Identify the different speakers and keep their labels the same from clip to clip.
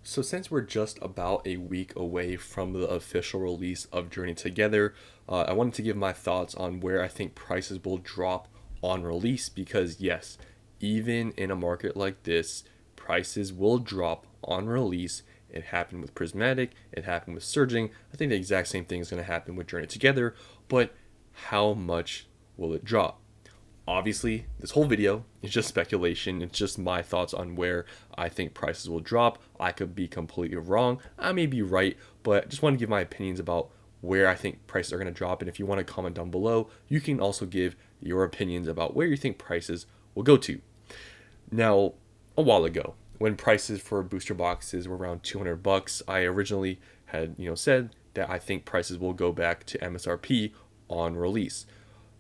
Speaker 1: So since we're just about a week away from the official release of Journey Together, I wanted to give my thoughts on where I think prices will drop on release because yes, even in a market like this, prices will drop on release. It happened with Prismatic, it happened with Surging. I think the exact same thing is going to happen with Journey Together, but how much will it drop? Obviously, this whole video is just speculation. It's just my thoughts on where I think prices will drop. I could be completely wrong. I may be right, but just want to give my opinions about where I think prices are going to drop. And if you want to comment down below, you can also give your opinions about where you think prices will go to. Now, a while ago, when prices for booster boxes were around 200 bucks, I originally had, said that I think prices will go back to MSRP on release.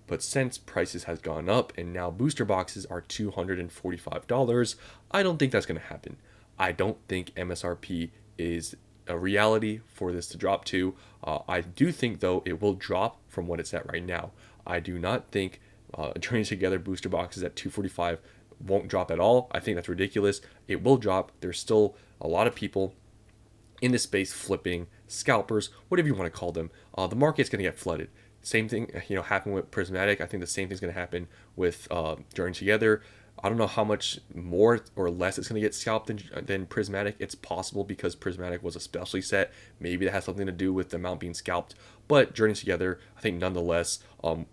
Speaker 1: But since prices has gone up and now booster boxes are $245, I don't think that's going to happen. I don't think MSRP is a reality for this to drop to. I do think though it will drop from what it's at right now. I do not think Journey Together booster boxes at 245 won't drop at all. I think that's ridiculous. It will drop. There's still a lot of people in this space flipping, scalpers, whatever you want to call them. The market's going to get flooded. Same thing, happened with Prismatic. I think the same thing's going to happen with Journey Together. I don't know how much more or less it's going to get scalped than Prismatic. It's possible because Prismatic was a specialty set. Maybe that has something to do with the amount being scalped. But Journey Together, I think nonetheless,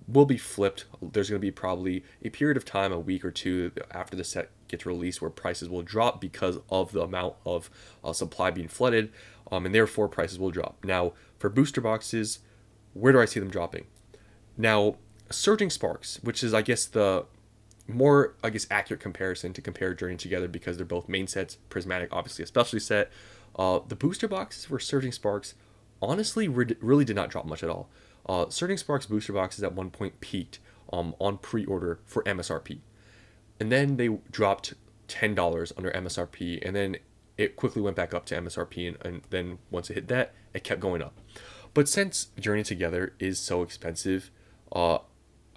Speaker 1: will be flipped. There's going to be probably a period of time, a week or two after the set gets released, where prices will drop because of the amount of supply being flooded, and therefore prices will drop. Now, for booster boxes, where do I see them dropping? Now, Surging Sparks, which is, I guess, the more, accurate comparison to compare Journey Together because they're both main sets. Prismatic, obviously, a specialty set. The booster boxes for Surging Sparks, honestly, really did not drop much at all. Surging Sparks booster boxes at one point peaked on pre-order for MSRP. And then they dropped $10 under MSRP, and then it quickly went back up to MSRP, and then once it hit that, it kept going up. But since Journey Together is so expensive, I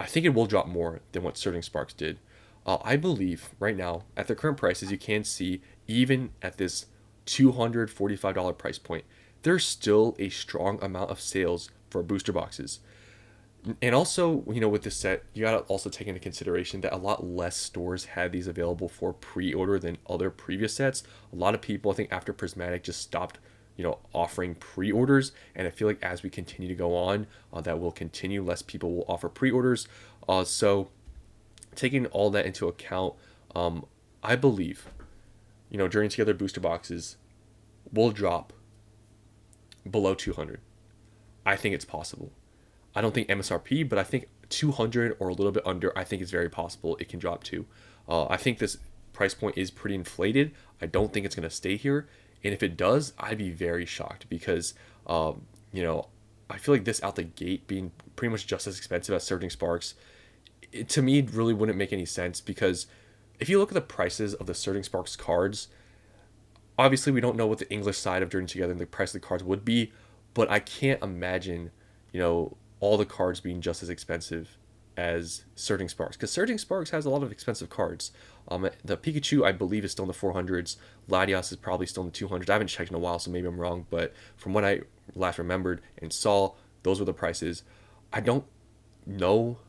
Speaker 1: think it will drop more than what Surging Sparks did. I believe right now, at the current prices, you can see even at this $245 price point, there's still a strong amount of sales for booster boxes. And also, with this set, you gotta also take into consideration that a lot less stores had these available for pre-order than other previous sets. A lot of people, I think, after Prismatic just stopped offering pre-orders, and I feel like as we continue to go on, that will continue. Less people will offer pre-orders. So taking all that into account, I believe, Journey Together booster boxes will drop below 200. I think it's possible. I don't think MSRP, but I think 200 or a little bit under, I think it's very possible it can drop to. I think this price point is pretty inflated. I don't think it's going to stay here. And if it does, I'd be very shocked because, I feel like this out the gate being pretty much just as expensive as Surging Sparks, to me, really wouldn't make any sense because if you look at the prices of the Surging Sparks cards, obviously we don't know what the English side of Journey Together and the price of the cards would be, but I can't imagine, all the cards being just as expensive as Surging Sparks because Surging Sparks has a lot of expensive cards. The Pikachu, I believe, is still in the 400s. Latias is probably still in the 200s. I haven't checked in a while, so maybe I'm wrong, but from what I last remembered and saw, those were the prices. I don't know.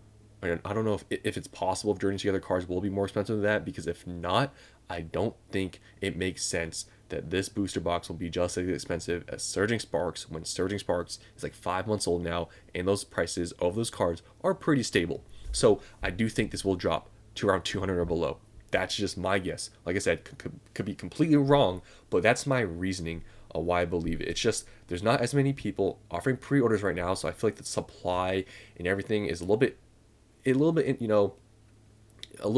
Speaker 1: I don't know if it's possible if Journey Together cards will be more expensive than that, because if not, I don't think it makes sense that this booster box will be just as expensive as Surging Sparks when Surging Sparks is like 5 months old now, and those prices of those cards are pretty stable. So I do think this will drop to around 200 or below. That's just my guess. Like I said, could be completely wrong, but that's my reasoning why I believe it. It's just there's not as many people offering pre-orders right now, so I feel like the supply and everything is a little bit, a little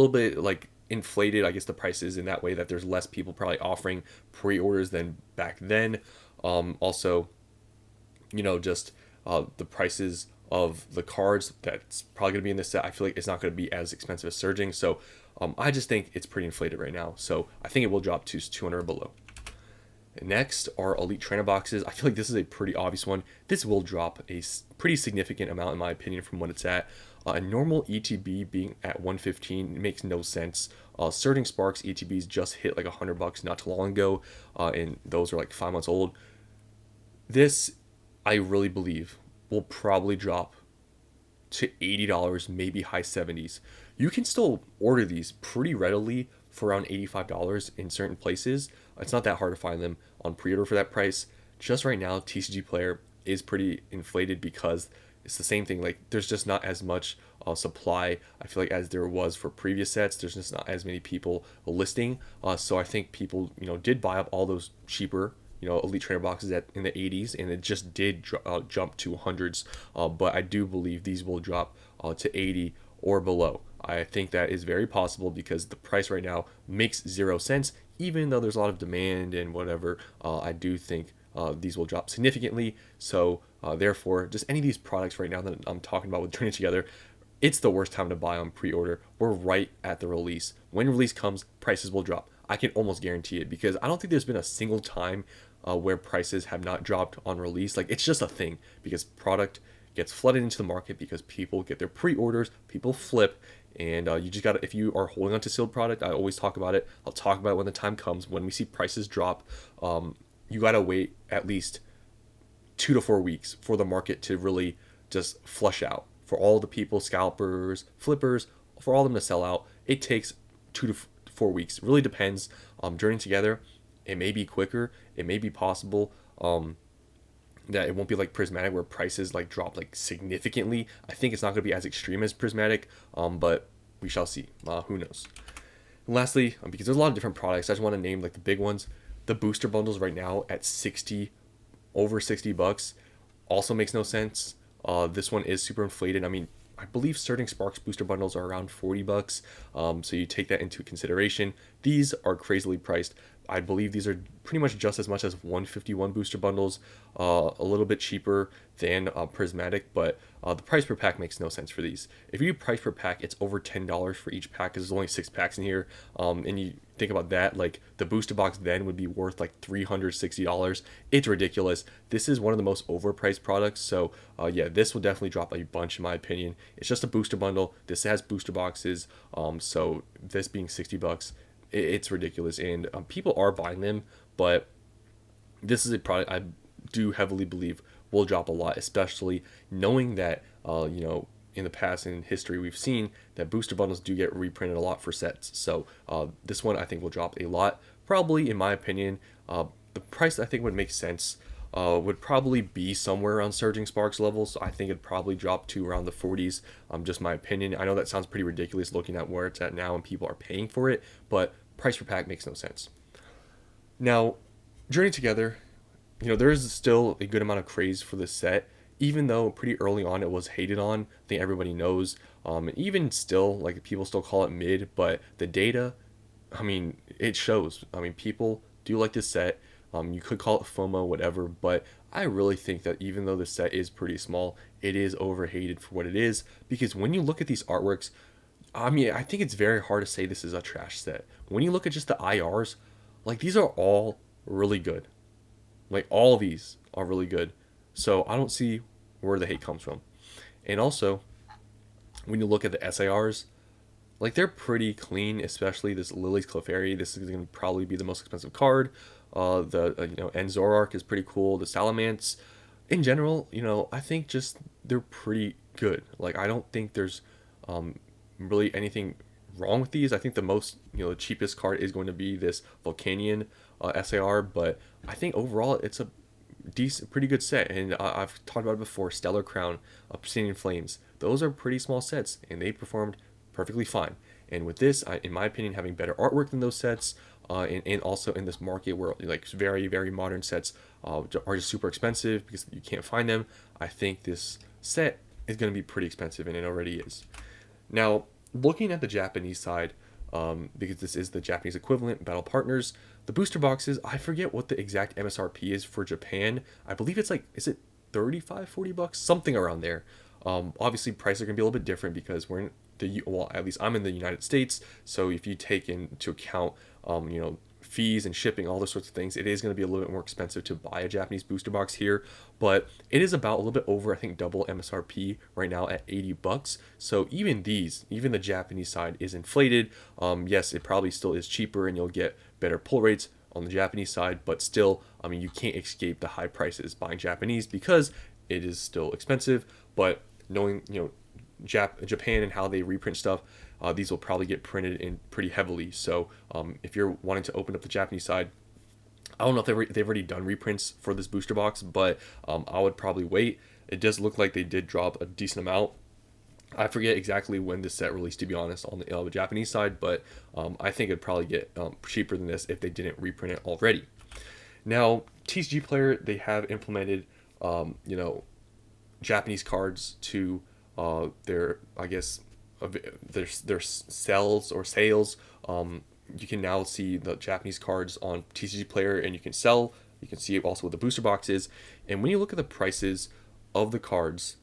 Speaker 1: bit like inflated, I guess, the prices in that way that there's less people probably offering pre-orders than back then. Also, just the prices of the cards that's probably going to be in this set, I feel like it's not going to be as expensive as Surging. So I just think it's pretty inflated right now. So I think it will drop to 200 or below. Next are Elite Trainer boxes. I feel like this is a pretty obvious one. This will drop a pretty significant amount in my opinion from what it's at. A normal ETB being at 115 makes no sense. Surging Sparks ETBs just hit like $100 not too long ago, and those are like 5 months old. This, I really believe, will probably drop to $80, maybe high 70s. You can still order these pretty readily for around $85 in certain places. It's not that hard to find them on pre-order for that price. Just right now, TCG Player is pretty inflated because it's the same thing. Like there's just not as much supply, I feel like, as there was for previous sets. There's just not as many people listing. So I think people, did buy up all those cheaper Elite Trainer boxes in the 80s, and it just did jump to hundreds. But I do believe these will drop to 80 or below. I think that is very possible because the price right now makes 0 sense, even though there's a lot of demand and whatever. I do think these will drop significantly. So therefore, just any of these products right now that I'm talking about with Journey Together, it's the worst time to buy on pre-order. We're right at the release. When release comes, prices will drop. I can almost guarantee it because I don't think there's been a single time where prices have not dropped on release. Like it's just a thing because product gets flooded into the market because people get their pre-orders, people flip, and you just gotta, if you are holding on to sealed product, I always talk about it. I'll talk about it when the time comes. When we see prices drop, you gotta wait at least 2 to 4 weeks for the market to really just flush out. For all the people, scalpers, flippers, for all of them to sell out, it takes 2 to 4 weeks. It really depends. Journey Together, it may be quicker. It may be possible that it won't be like Prismatic where prices like drop like significantly. I think it's not going to be as extreme as Prismatic, but we shall see. Who knows? And lastly, because there's a lot of different products, I just want to name like the big ones. The booster bundles right now at over $60 also makes no sense. This one is super inflated. I mean, I believe Surging Sparks booster bundles are around $40. So you take that into consideration. These are crazily priced. I believe these are pretty much as much as 151 booster bundles, a little bit cheaper than Prismatic, but the price per pack makes no sense for these. If you do price per pack, it's over $10 for each pack because there's only 6 packs in here. And you think about that, like the booster box then would be worth like $360. It's ridiculous. This is one of the most overpriced products. So yeah, this will definitely drop a bunch in my opinion. It's just a booster bundle. This has booster boxes. So this being $60, it's ridiculous, and people are buying them, but this is a product I do heavily believe will drop a lot, especially knowing that in the past in history we've seen that booster bundles do get reprinted a lot for sets. So this one I think will drop a lot. Probably, in my opinion, the price I think would make sense would probably be somewhere around Surging Sparks levels. So I think it'd probably drop to around the 40s. Just my opinion. I know that sounds pretty ridiculous looking at where it's at now and people are paying for it, but price per pack makes no sense. Now, Journey Together, there is still a good amount of craze for this set, even though pretty early on it was hated on. I think everybody knows. And even still, like people still call it mid, but the data, I mean, it shows. I mean, people do like this set. You could call it FOMO, whatever, but I really think that even though the set is pretty small, it is overhated for what it is. Because when you look at these artworks, I mean, I think it's very hard to say this is a trash set. When you look at just the IRs, like these are all really good. Like all of these are really good. So I don't see where the hate comes from. And also, when you look at the SARs, like they're pretty clean, especially this Lily's Clefairy. This is going to probably be the most expensive card. And Zoroark is pretty cool. The Salamence, in general, I think just they're pretty good. Like I don't think there's really anything wrong with these. I think the most, the cheapest card is going to be this Volcanion SAR, but I think overall it's a pretty good set. And I've talked about it before. Stellar Crown, Obsidian Flames, those are pretty small sets, and they performed perfectly fine. And with this, in my opinion, having better artwork than those sets, and also in this market where like very, very modern sets are just super expensive because you can't find them, I think this set is going to be pretty expensive, and it already is. Now, looking at the Japanese side, because this is the Japanese equivalent, Battle Partners, the booster boxes, I forget what the exact MSRP is for Japan. I believe it's like, is it $35-$40? Something around there. Obviously, prices are going to be a little bit different because we're in at least I'm in the United States. So if you take into account, fees and shipping, all those sorts of things, it is going to be a little bit more expensive to buy a Japanese booster box here, but it is about a little bit over, I think, double MSRP right now at $80. So even the Japanese side is inflated. Yes, it probably still is cheaper and you'll get better pull rates on the Japanese side, but still, I mean, you can't escape the high prices buying Japanese because it is still expensive. But knowing, Japan and how they reprint stuff, these will probably get printed in pretty heavily. So if you're wanting to open up the Japanese side, I don't know if they've already done reprints for this booster box, but I would probably wait. It does look like they did drop a decent amount. I forget exactly when this set released, to be honest, on the Japanese side, but I think it'd probably get cheaper than this if they didn't reprint it already. Now, TCG Player, they have implemented, Japanese cards to their, I guess, their cells or sales. You can now see the Japanese cards on TCG Player, and you can sell. You can see it also with the booster boxes. And when you look at the prices of the cards,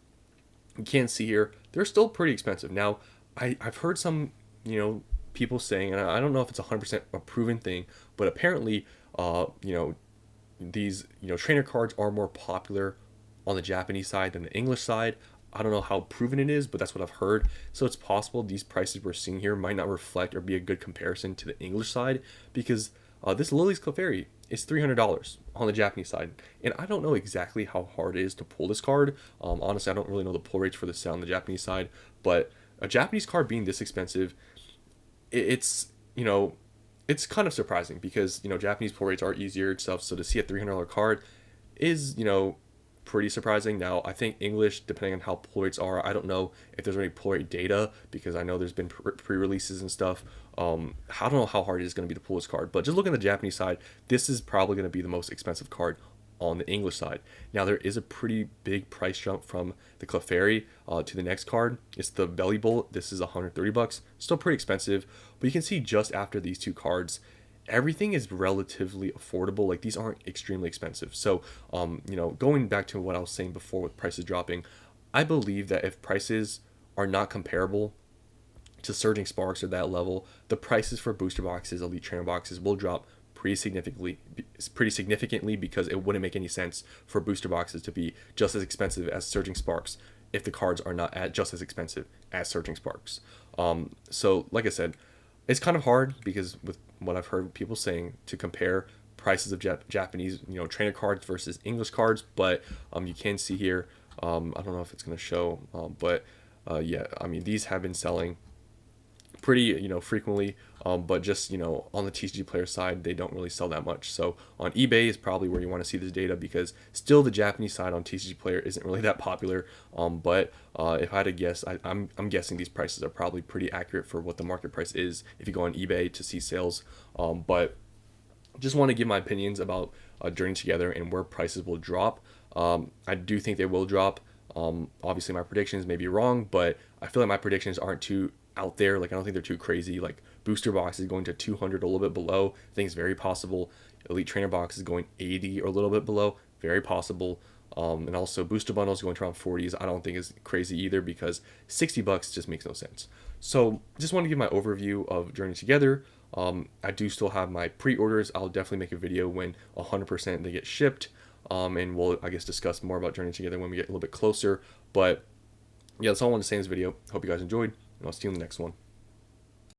Speaker 1: you can see here they're still pretty expensive. Now, I've heard some people saying, and I don't know if it's 100% a proven thing, but apparently these trainer cards are more popular on the Japanese side than the English side. I don't know how proven it is, but that's what I've heard. So it's possible these prices we're seeing here might not reflect or be a good comparison to the English side, because this Lily's Clefairy is $300 on the Japanese side. And I don't know exactly how hard it is to pull this card. Honestly, I don't really know the pull rates for this set on the Japanese side, but a Japanese card being this expensive, it's kind of surprising because, Japanese pull rates are easier and stuff. So to see a $300 card is, pretty surprising. Now, I think English, depending on how pull rates are, I don't know if there's any pull rate data, because I know there's been pre-releases and stuff. I don't know how hard it is going to be to pull this card, but just looking at the Japanese side, this is probably going to be the most expensive card on the English side. Now, there is a pretty big price jump from the Clefairy to the next card. It's the Belly Bolt. This is $130. Still pretty expensive, but you can see just after these two cards, everything is relatively affordable. Like, these aren't extremely expensive. So, going back to what I was saying before with prices dropping, I believe that if prices are not comparable to Surging Sparks or that level, the prices for booster boxes, elite trainer boxes will drop pretty significantly, because it wouldn't make any sense for booster boxes to be just as expensive as Surging Sparks if the cards are not just as expensive as Surging Sparks. So like I said, it's kind of hard, because with what I've heard people saying, to compare prices of Japanese trainer cards versus English cards, but you can see here, I don't know if it's going to show, but yeah, I mean, these have been selling pretty frequently, but just on the TCG Player side, they don't really sell that much. So on eBay is probably where you want to see this data, because still the Japanese side on TCG Player isn't really that popular. But if I had to guess, I'm guessing these prices are probably pretty accurate for what the market price is if you go on eBay to see sales. But just want to give my opinions about Journey Together and where prices will drop. I do think they will drop. Obviously my predictions may be wrong, but I feel like my predictions aren't too out there. Like, I don't think they're too crazy. Like, booster box is going to 200, a little bit below, I think it's very possible. Elite trainer box is going 80 or a little bit below, very possible. And also booster bundles going to around 40s, I don't think is crazy either, because $60 just makes no sense. So just want to give my overview of Journey Together. I do still have my pre-orders. I'll definitely make a video when 100% they get shipped, and we'll, I guess, discuss more about Journey Together when we get a little bit closer. But yeah, that's all I want to say in this video. Hope you guys enjoyed, and I'll see you in the next one.